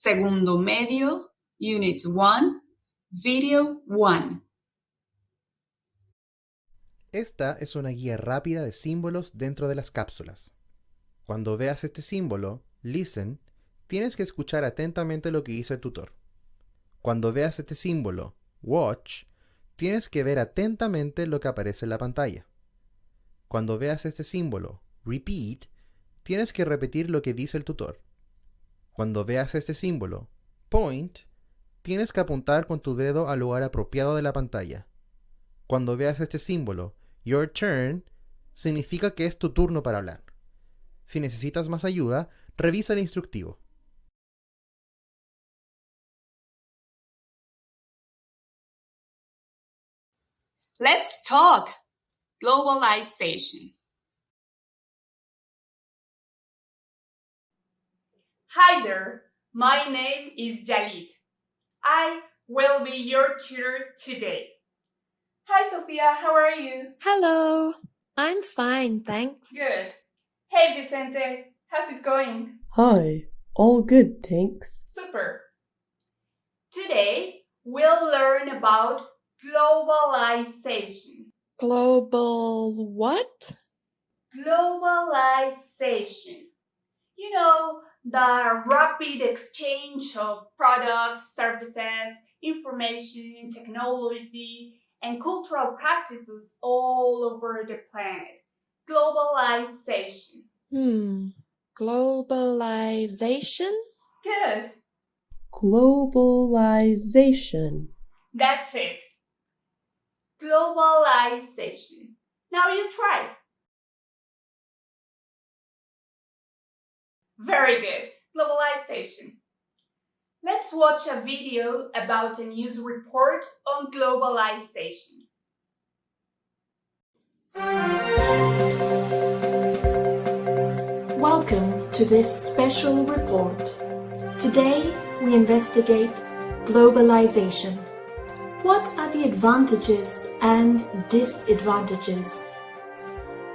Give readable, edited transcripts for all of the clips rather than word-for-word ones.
Segundo medio, Unit 1, Video 1. Esta es una guía rápida de símbolos dentro de las cápsulas. Cuando veas este símbolo, listen, tienes que escuchar atentamente lo que dice el tutor. Cuando veas este símbolo, watch, tienes que ver atentamente lo que aparece en la pantalla. Cuando veas este símbolo, repeat, tienes que repetir lo que dice el tutor. Cuando veas este símbolo, point, tienes que apuntar con tu dedo al lugar apropiado de la pantalla. Cuando veas este símbolo, your turn, significa que es tu turno para hablar. Si necesitas más ayuda, revisa el instructivo. Let's talk. Globalization. Hi there, my name is Yalit. I will be your tutor today. Hi Sofia, how are you? Hello, I'm fine, thanks. Good. Hey Vicente, how's it going? Hi, all good, thanks. Super. Today, we'll learn about globalization. Global what? Globalization. You know, the rapid exchange of products, services, information, technology, and cultural practices all over the planet. Globalization. Globalization? Good. Globalization. That's it. Globalization. Now you try. Very good. Globalization. Let's watch a video about a news report on globalization. Welcome to this special report. Today we investigate globalization. What are the advantages and disadvantages?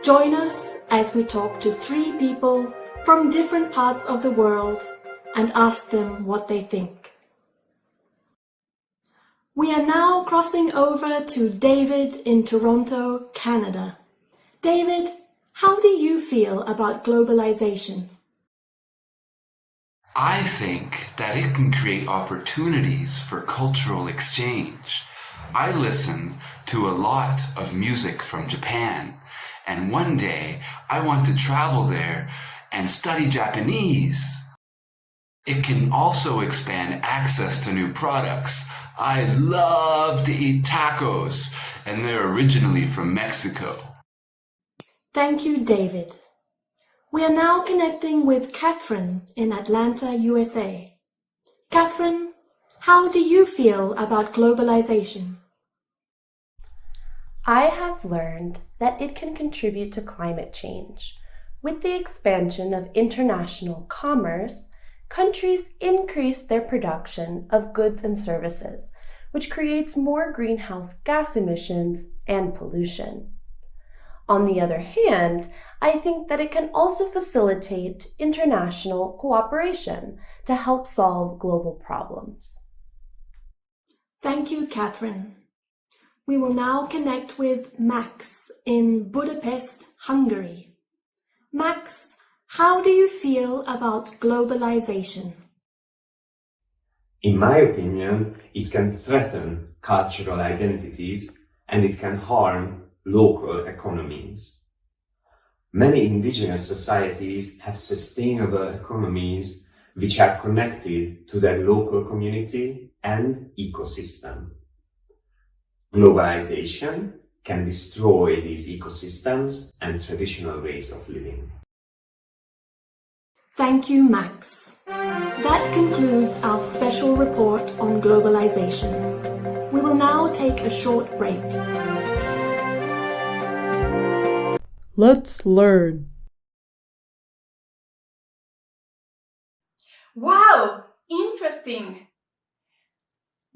Join us as we talk to 3 people from different parts of the world and ask them what they think. We are now crossing over to David in Toronto, Canada. David, how do you feel about globalization? I think that it can create opportunities for cultural exchange. I listen to a lot of music from Japan, and one day I want to travel there and study Japanese. It can also expand access to new products. I love to eat tacos, and they're originally from Mexico. Thank you, David. We are now connecting with Catherine in Atlanta, USA. Catherine, how do you feel about globalization? I have learned that it can contribute to climate change. With the expansion of international commerce, countries increase their production of goods and services, which creates more greenhouse gas emissions and pollution. On the other hand, I think that it can also facilitate international cooperation to help solve global problems. Thank you, Catherine. We will now connect with Max in Budapest, Hungary. Max, how do you feel about globalization? In my opinion, it can threaten cultural identities and it can harm local economies. Many indigenous societies have sustainable economies which are connected to their local community and ecosystem. Globalization can destroy these ecosystems and traditional ways of living. Thank you, Max. That concludes our special report on globalization. We will now take a short break. Let's learn. Wow, interesting.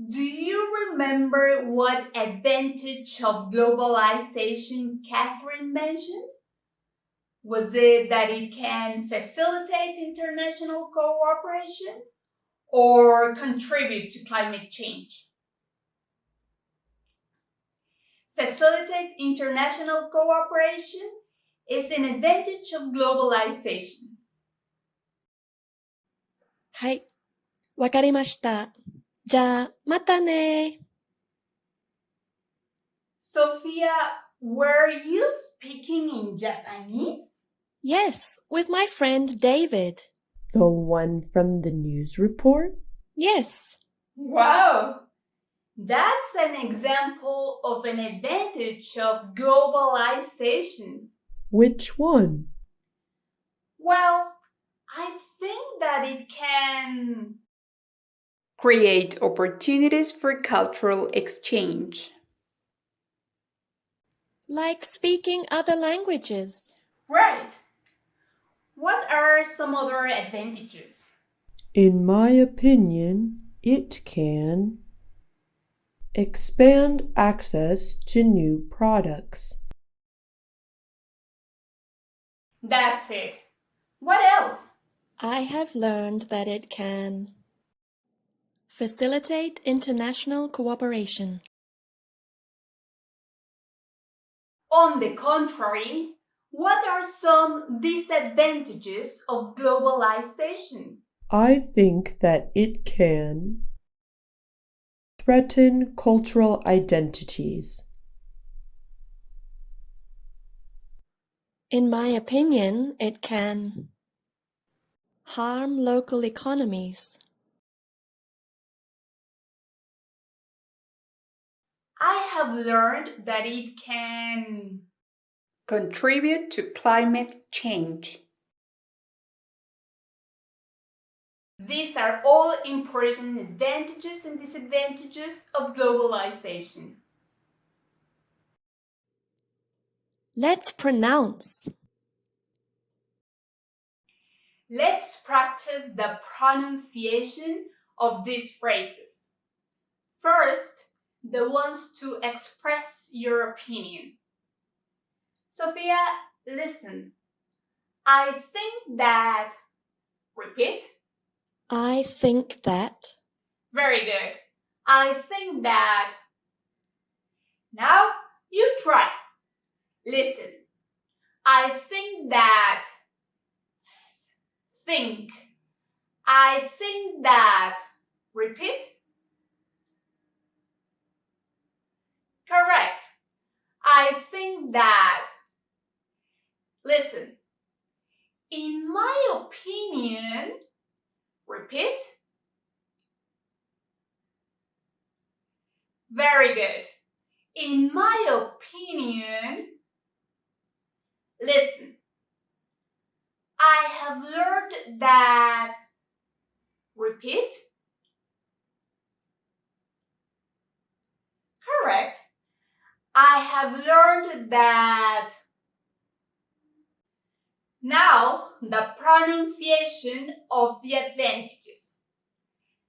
Do you remember what advantage of globalization Catherine mentioned? Was it that it can facilitate international cooperation? or contribute to climate change. Facilitate international cooperation is an advantage of globalization. はい。わかりました。じゃあ、またね。Sophia, were you speaking in Japanese? Yes, with my friend David. The one from the news report? Yes. Wow! That's an example of an advantage of globalization. Which one? Well, I think that it can create opportunities for cultural exchange. Like speaking other languages. Right. What are some other advantages? In my opinion, it can expand access to new products. That's it. What else? I have learned that it can facilitate international cooperation. On the contrary, what are some disadvantages of globalization? I think that it can threaten cultural identities. In my opinion, it can harm local economies. I have learned that it can contribute to climate change. These are all important advantages and disadvantages of globalization. Let's pronounce. Let's practice the pronunciation of these phrases. First, the ones to express your opinion. Sophia, listen. I think that. Repeat. I think that. Very good. I think that. Now you try. Listen. I think that. Think. I think that. Repeat. Correct. I think that. Listen. In my opinion. Repeat. Very good. In my opinion. Listen. I have learned that. Repeat. Correct. I have learned that. Now, the pronunciation of the advantages.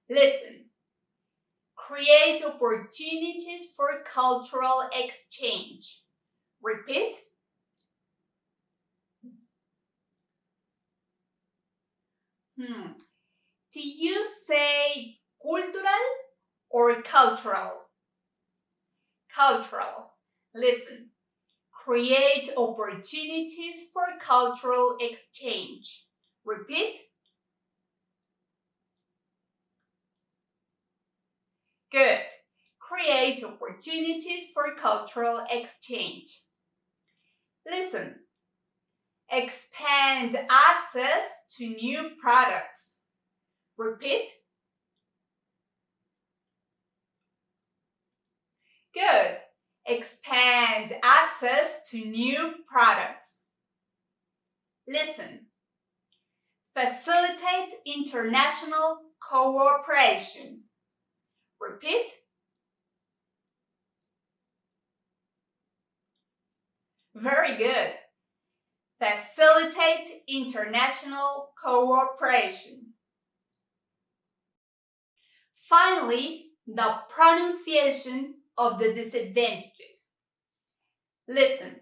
Listen. Create opportunities for cultural exchange. Repeat. Do you say cultural or cultural? Cultural. Listen. Create opportunities for cultural exchange. Repeat. Good. Create opportunities for cultural exchange. Listen. Expand access to new products. Repeat. Good. Expand access to new products. Listen. Facilitate international cooperation. Repeat. Very good. Facilitate international cooperation. Finally, the pronunciation of the disadvantages. Listen.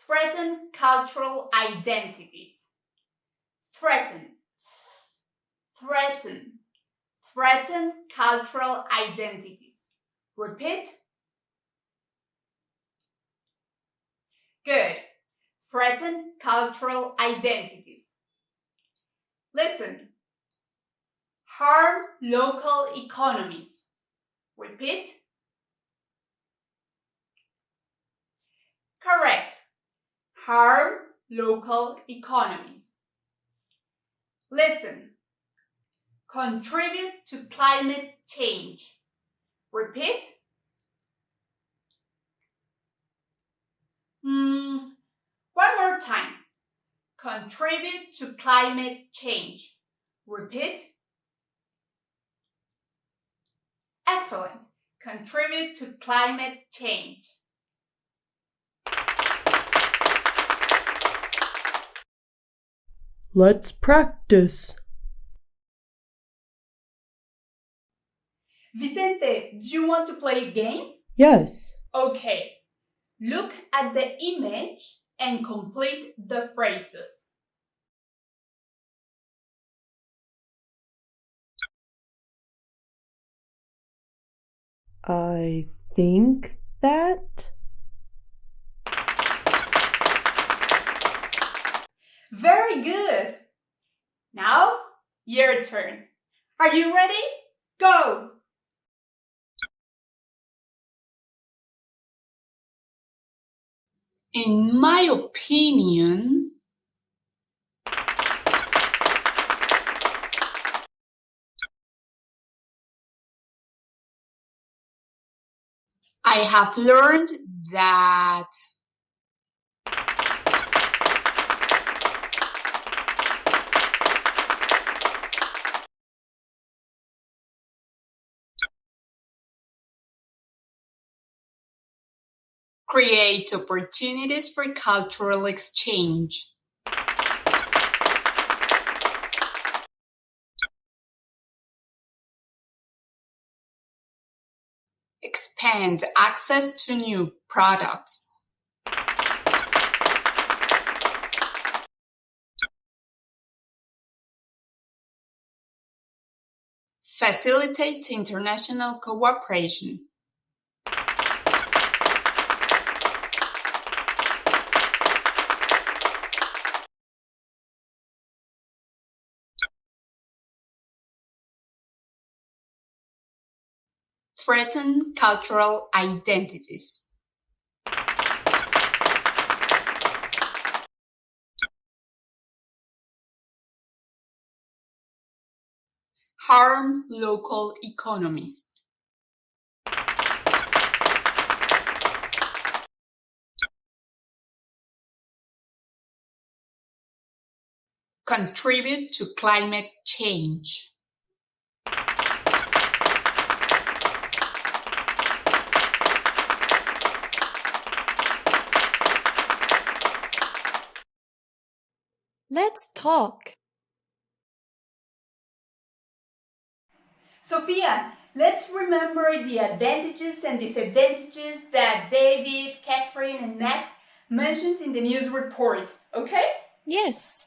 Threaten cultural identities. Threaten. threaten. Threaten cultural identities. Repeat. Good. Threaten cultural identities. Listen. Harm local economies. Repeat. Correct. Harm local economies. Listen. Contribute to climate change. Repeat. One more time. Contribute to climate change. Repeat. Excellent. Contribute to climate change. Let's practice. Vicente, do you want to play a game? Yes. Okay. Look at the image and complete the phrases. I think that. Very good. Now, your turn. Are you ready? Go! In my opinion, I have learned that create opportunities for cultural exchange. Expand access to new products. Facilitate international cooperation. Threaten cultural identities. Harm local economies. Contribute to climate change. Let's talk. Sophia, let's remember the advantages and disadvantages that David, Catherine, and Max mentioned in the news report, okay? Yes.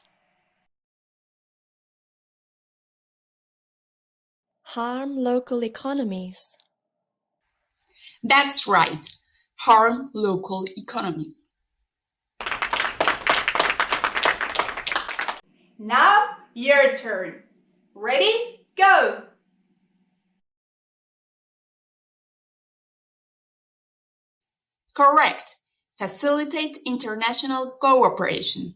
Harm local economies. That's right. Harm local economies. Now, your turn. Ready? Go! Correct. Facilitate international cooperation.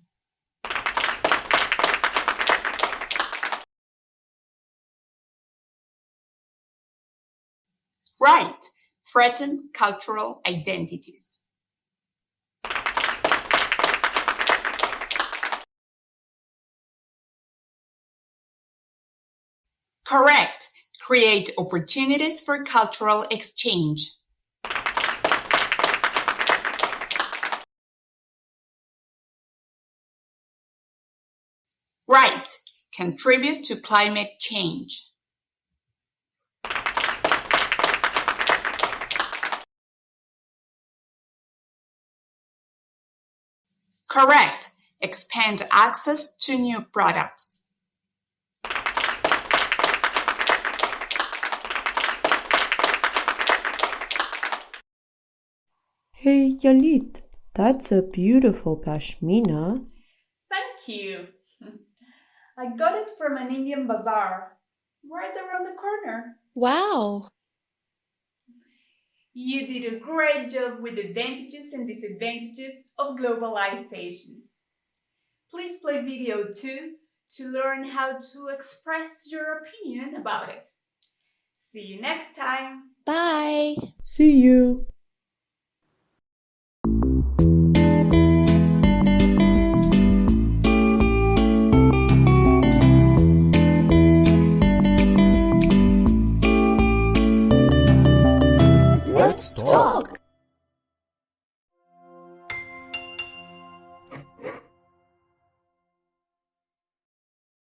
Right. Threaten cultural identities. Correct. Create opportunities for cultural exchange. Right. Contribute to climate change. Correct. Expand access to new products. Hey, Yalit, that's a beautiful pashmina. Thank you. I got it from an Indian bazaar, right around the corner. Wow! You did a great job with the advantages and disadvantages of globalization. Please play video 2 to learn how to express your opinion about it. See you next time. Bye! See you. Let's talk.